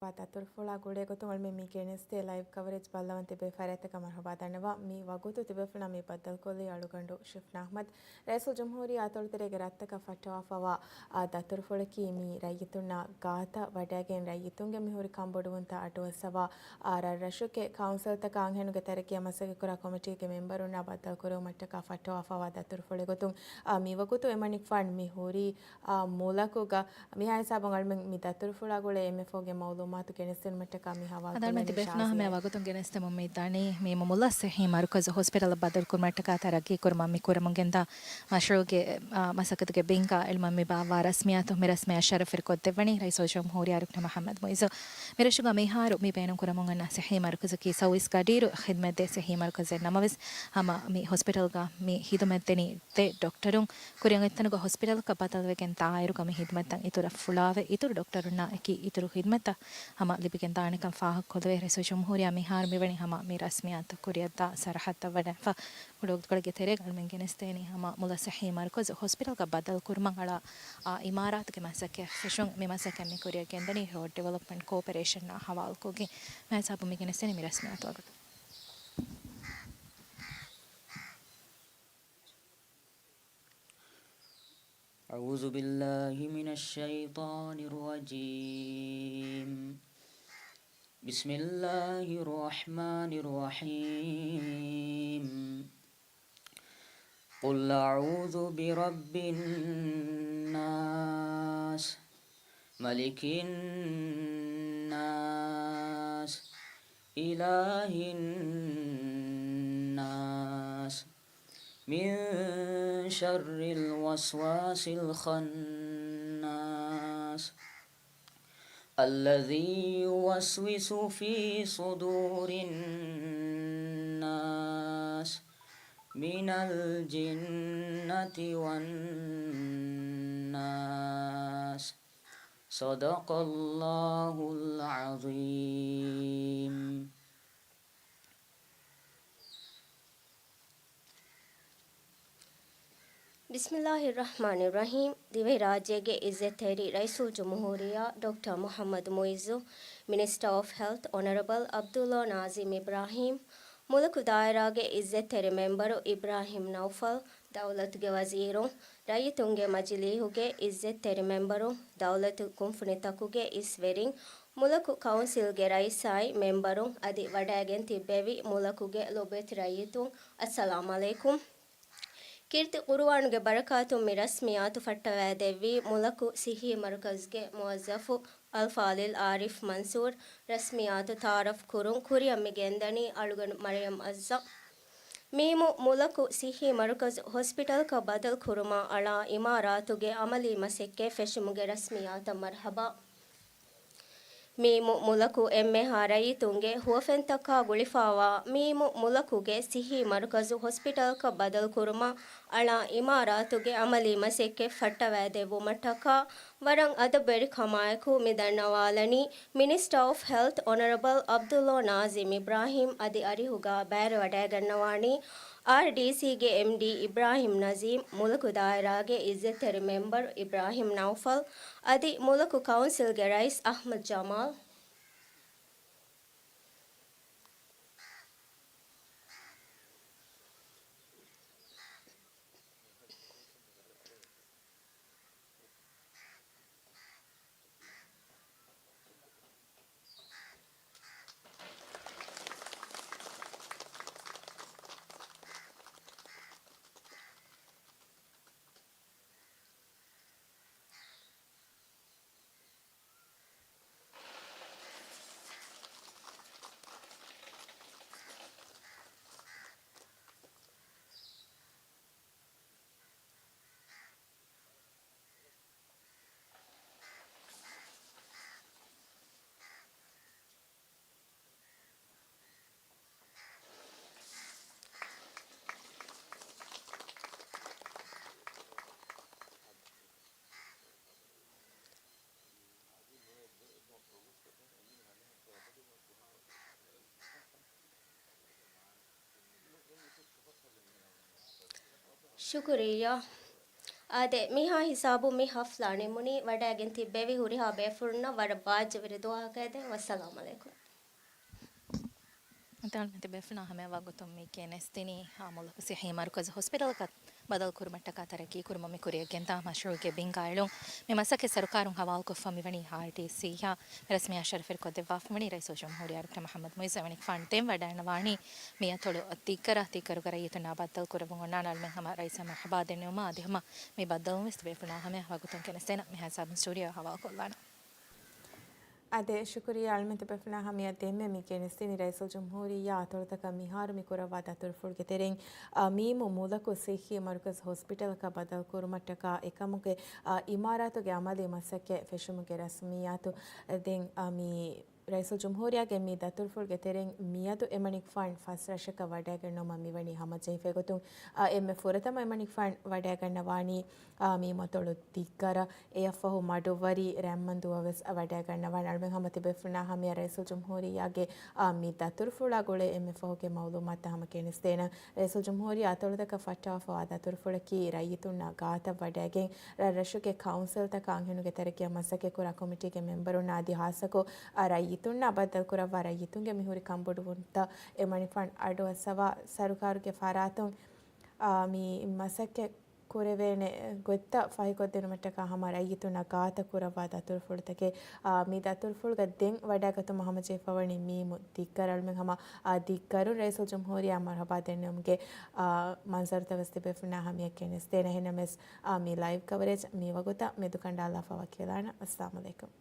Turfula gure gotungal mi keneste live coverage ballawante be farete kamar hobadanwa mi wagutu tibefuna mi baddal kolli alugandu shifna ahmad raisul jumhuri atolterege rattaka fatawafawa da turfulaki mi rayituna gata wadagen rayitunge mi huri kamboduwunta atwasawa rashuke council taka anghenuge tereke masage kura committee ke memberuna baddal kuru mattaka fatawafawa da turfule gotun mi wagutu emanik fund mi huri mulakuga mi haisabon almen mi da turfula gule mfoge mawlum ಮಾತು ಗೆಣಸಿನ ಮಟ್ಟಕ ಮಿ ಹವಾಲ್ ಅದಲ್ಮತಿ ಬೆಫ್ನಾಹ ಮೆ ವಗತುಂ ಗೆಣಸ್ತೆ mummy ದಾಣಿ ಮಿ ಮುಲ್ಲ ಸಹಿ ಮರುಕಜ hospital ಬದಲ್ ಕುರ್ ಮಟ್ಟಕ ತರಗಿ ಕುರ್ mummy ಕುರ್ ಮಂಗೆಂದ ಮಶ್ರೂಗೆ ಮಸಕತ್ಗೆ ಬಿಂಕ ಇಲ್ mummy ಬಾವಾ ರಸ್ಮಿಯಾತು ಮಿ ರಸ್ಮಿಯ ಶರಫಿರ್ ಕೊದ್ದೆವಣಿ ರೈಸೋ ಜಂಹೂರಿ ಅರುಕ್ನ ಮಹಮ್ಮದ್ ಮೊಯ್ಜೋ ಮಿರಶುಗ ಮಿಹಾರು ಮಿ ಬೇನು ಕುರ ಮಂಗನ ಸಹಿ ಮರುಕಜ ಕಿ ಸೌಯಿಸ್ ಗಡೀರು ಖಿದ್ಮತ್ ದೆ ಸಹಿ ಮರುಕಜ ನಮವಿಸ್ ಹಮ ಮಿ hospital ಗ ಮಿ ಹಿದುಮತ್ತೆನಿ ತೆ ಡಾಕ್ಟರುಂ ಕುರಿಯಂ ಎತ್ತನಗ ಹಾಸ್ಪಿಟಲ್ ಕ ಬದಲ್ ವೆಗೆನ್ ತಾಯಿರು ಗ ಮಿ ಹಿದುಮತ್ತಂ ಇತುರ ಫುಲಾವೆ ಇತುರು ಡಾಕ್ಟರುನ್ನ ಕಿ ಇತುರು ಹಿದುಮತ್ತ ಹಮ ಲಿಬಿಗೆನ್ ತಾಣಿಕಂ ಫಾಹಕ್ ಕೊದವೆ ರೆಸೋ ಜಂಹೂರಿಯ ಮಿಹಾರ್ ಮಿವಣಿ ಹಮ ಮಿ ರಸ್ಮಿಯಾತ ಕುರಿಯದ್ದ ಸರಹತ್ತ ವಡ ಫ ಉಡೋಗ್ಗಳಿಗೆ ತೆರೆಗಳು ಮೆಂಗೆನೆಸ್ತೇನಿ ಹಮ ಮುಲ ಸಹಿ ಮರ್ಕಜ್ ಹಾಸ್ಪಿಟಲ್ ಕ ಬದಲ್ ಕುರ್ಮಂಗಳ ಇಮಾರಾತ್ ಗೆ ಮಸಕೆ ಫಿಶುಂ ಮಿ ಮಸಕೆ ಮಿ ಕುರಿಯ ಗೆಂದನಿ ರೋಡ್ ಡೆವಲಪ್ಮೆಂಟ್ ಕೋಆಪರೇಷನ್ ನ ಹವಾಲ್ ಕೋಗೆ ಮೈ ಸಾಬು ಮೆಂಗೆನೆಸ್ತೇನಿ ಮಿ ರಸ್ಮಿಯಾತ ವಗ أعوذ بالله من الشيطان الرجيم بسم الله الرحمن الرحيم قل أعوذ برب الناس ملك الناس إله الناس من شر الوسواس الخناس الذي يوسوس في صدور الناس من الجنة والناس صدق الله العظيم. ಬಿಸ್ಮಿಲ್ಲಾಹಿರ್ರಹ್ಮಾನಿರ್ರಹೀಮ್ ದಿವೆ ರಾಜ್ಯಗೆ ಇಜ್ಜೆತೇರಿ ರೈಸುಲ್ ಜುಮ್ಹೂರಿಯಾ doctor Mohamed Muizzu minister of health honourable Abdulla Nazim Ibrahim ಮುಲಕು ದಾಯರಾಗೆ ಇಜ್ಜೆತೇರಿ ಮೆಂಬರು ಇಬ್ರಾಹಿಂ ನೌಫಲ್ ದೌಲತ್ಗೆ ವಜೀರು ರೈತುಂಗೆ ಮಜಿಲೀಹುಗೆ ಇಜ್ಜೆತೇರಿ ಮೆಂಬರು ದೌಲತ್ ಕುಂಫುನಿತಕುಗೆ ಇಸ್ವೆರಿಂಗ್ ಮುಲಕು ಕೌನ್ಸಿಲ್ಗೆ ರೈಸಾಯಿ ಮೆಂಬರು ಅದಿ ವಡಾಗೆನ್ ತಿಬ್ಬೆವಿ ಮುಲಕುಗೆ ಲೊಬೆತ್ ರೈತು ಅಸ್ಸಲಾಮು ಅಲೈಕುಂ ಕೀರ್ತಿ ಕುರುವಾನುಗೆ ಬರಕಾತು ಮಿ ರಸ್ಮಿಯಾತು ಫಟ್ಟವಾದೆವ್ವಿ ಮುಲಕು ಸಿಹಿ ಮರುಕಜ್ಗೆ ಮುವಜ್ಜಫು ಅಲ್ಫಾಲಿಲ್ ಆರಿಫ್ ಮನ್ಸೂರ್ ರಸ್ಮಿಯಾತು ತಾರಫ್ ಕುರುಂ ಕುರಿಯಮ್ಮಿಗೆ ಎಂದನಿ ಅಳುಗನು ಮರಿಯಂ ಅಜ್ಜ ಮೀಮು ಮುಲಕು ಸಿಹಿ ಮರುಕಜ್ ಹಾಸ್ಪಿಟಲ್ ಕ ಬದಲ್ ಕುರುಮ ಅಳ ಇಮಾರಾತುಗೆ ಅಮಲಿ ಮಸೆಕ್ಕೆ ಫೆಶುಮುಗೆ ರಸ್ಮಿಯಾತ ಮರ್ಹಬಾ ಮೀಮು ಮುಲಕು ಎಮ್ಮೆ ಹಾರಯಿತುಂಗೆ ಹುವಫೆಂತಕ ಗುಳಿಫಾವಾ ಮೀಮು ಮುಲಕುಗೆ ಸಿಹಿ ಮರುಕಜು ಹಾಸ್ಪಿಟಲ್ ಕ ಬದಲ್ ಕುರುಮ ಅಳ ಇಮಾರಾತುಗೆ ಅಮಲಿ ಮಸೆಕ್ಕೆ ಫಟ್ಟವಾದೆವು ಮಠಕ ವರಂ ಅದ ಬೆರಿ ಖಮಾಯಕು ಮಿದಣ್ಣವಾಲನಿ minister of health honourable Abdulla Nazim Ibrahim ಅದಿ ಅರಿಹುಗ ಬ್ಯಾರೆ ವಡಾಗಣ್ಣವಾಣಿ ಆರ್ಡಿಸಿಗೆ ಎಂಡಿ ಇಬ್ರಾಹಿಂ ನಜೀಮ್ ಮುಲಕು ದಾಯರಾಗೆ ಇಜ್ಜೆತೆರಿ ಮೆಂಬರ್ ಇಬ್ರಾಹಿಂ ನೌಫಲ್ ಅದಿ ಮುಲಕು ಕೌನ್ಸಿಲ್ಗೆ ರೈಸ್ ಅಹ್ಮದ್ ಜಮಾಲ್ ಶುಕ್ರಿಯಾ ಅದೇ ಮಿಹಾ ಹಿಸಾಬು ಮಿ ಹಫ್ಲಾಣಿ ಮುನಿ ವಡಾಗಿನ್ ತಿಬ್ಬೆವಿ ಹುರಿಹಾ ಬೇಫುರ್ನ ವಡ ಬಾಜವಿರಿ ದುಆಕೈದೆ ವಸ್ಸಲಾಮು ಅಲೈಕುಂ تعال بفنا همه وقتم میکنستینی عمل صحی مرکز هسپتال کات بدل کرمت کاترکی کرم میکوری گندا مشروع کے بینگایلو میمسک سرکارم حوال کو فمی ونی هارتی سیها رسمی اشرف القدس وافمنی رئیس جمهوریت دکتر محمد مویز ونی فانتم ودان وانی میا تولو تیکر گرایتنا بدل کرم ونان من هم رئیس مرحبا دنیو ما دهم می بدل مست بفنا همه وقتم کنستینا می حساب سوریه حوال کلانا ಅದೇ ಶುಕ್ರಿಯ ಅಳ್ಮೆಂತ ಬೆಫ್ನ ಹಮಿಯ ದೆಮ್ಮೆ ಮಿಕೆನಿಸ್ತಿನಿ ರೈಸಲ್ ಜಮ್ಹೂರಿಯ ಅತೊಳತಕ ಮಿಹಾರು ಮಿಕುರವಾದ ತುರ್ಫುಳ್ಗೆ ತೆರೆಂಗ್ ಮೀಮು ಮೂಲಕು ಸಿಹಿ ಮರ್ಕಜ್ ಹಾಸ್ಪಿಟಲ್ ಕ ಬದಲ್ ಕುರುಮಟ್ಟಕ ಎಕಮುಗೆ ಇಮಾರಾತುಗೆ ಅಮಲಿ ಮಸಕ್ಕೆ ಫೆಶುಮುಗೆ ರಸ್ಮಿಯಾತು ದೆಂಗ್ ಮೀ ರೈಸಲ್ ಜಮ್ಹೂರಿಯಾಗೆ ಮೀ ದತುರ್ಫುಳ್ಗೆ ತೆರೆಂಗ್ ಮಿಯದು ಎಮಣಿಕ್ ಫಂಡ್ ಫಸ್ಟ್ ರಶಕ ವಡ್ಯಾಗಣ್ಣೊಮ ಮಿವಣಿ ಹಮಜೈ ಫೆಗೊತು ಎಮ್ಮೆ ಫುರತಮ ಎಮಣಿಕ್ ಫಂಡ್ ವಡ್ಯಾಗಣ್ಣ ವಾಣಿ ಮೀ ಮೊತೊಳು ದಿಕ್ಕರ ಎಫಹು ಮಡುವರಿ ರ್ಯಾಮ್ಮಂದುವವೆಸ್ ವಡ್ಯಾಗಣ್ಣ ವಾಣಿ ಅಳ್ಮೆ ಹಮತಿ ಬೆಫ್ನ ಹಮಿಯ ರೈಸಲ್ ಜಮ್ಹೂರಿಯಾಗೆ ಮೀ ದತುರ್ಫುಳಾಗೊಳೆ ಎಮ್ಮೆ ಫಹುಗೆ ಮೌಲೂಮಾತ ಹಮ ಕೆಣಿಸ್ತೇನ ರೈಸಲ್ ಜಮ್ಹೂರಿಯ ಅತೊಳದಕ ಫಟ್ಟಾಫವ ದತುರ್ಫುಳಕಿ ರೈಯಿತುನ್ನ ಗಾತ ವಡ್ಯಾಗೆ ರಶುಗೆ ಕೌನ್ಸಿಲ್ ತಕ ಅಂಹೆನುಗೆ ತೆರಕಿಯ ಮಸಕೆ ಕುರ ಕಮಿಟಿಗೆ ಮೆಂಬರುನ್ನ ಆದಿ ಹಾಸಕು ರೈಯಿತುನ್ನ ಬದಲ್ ಕುರವ ರೈಯಿತುಂಗೆ ಮಿಹುರಿ ಕಂಬುಡುವಂತ ಎಮಣಿ ಫಂಡ್ ಅಡುವಸವ ಸರುಕಾರುಗೆ ಫರಾತುಂ ಮೀ ಮಸಕ್ಕೆ ಕುರೆವೇನೆ ಗೊತ್ತ ಫೈಗೊದ್ದೆನು ಮಟ್ಟಕ ಹಮ ರೈಯಿತುನ್ನ ಗಾತ ಕುರವ ದತುರ್ಫುಳ್ತಗೆ ಮೀ ದತುರ್ಫುಳ್ಗ ದೆಂಗ್ ವಡ್ಯಾಗತು ಮಹಮ ಜೇಫವಣಿ ಮೀಮು ದಿಕ್ಕರಳ್ಮೆ ಹಮ ದಿಕ್ಕರು ರೈಸಲ್ ಜಮ್ಹೂರಿಯ ಮರ್ಹಬಾ ದೆನ್ನಮ್ಗೆ ಮಂಜರ್ ತವಸ್ತಿ ಬೆಫ್ನ ಹಮಿಯ ಕೆನಿಸ್ತೇನೆ ಹೆನಮೆಸ್ ಮೀ ಲೈವ್ ಕವರೇಜ್ ಮೀ ವಗುತ ಮೆದುಕಂಡ ಅಲ್ಲಾ ಫವ ಕೇಳಾಣ ಅಸ್ಸಲಾಮು ಅಲೈಕುಂ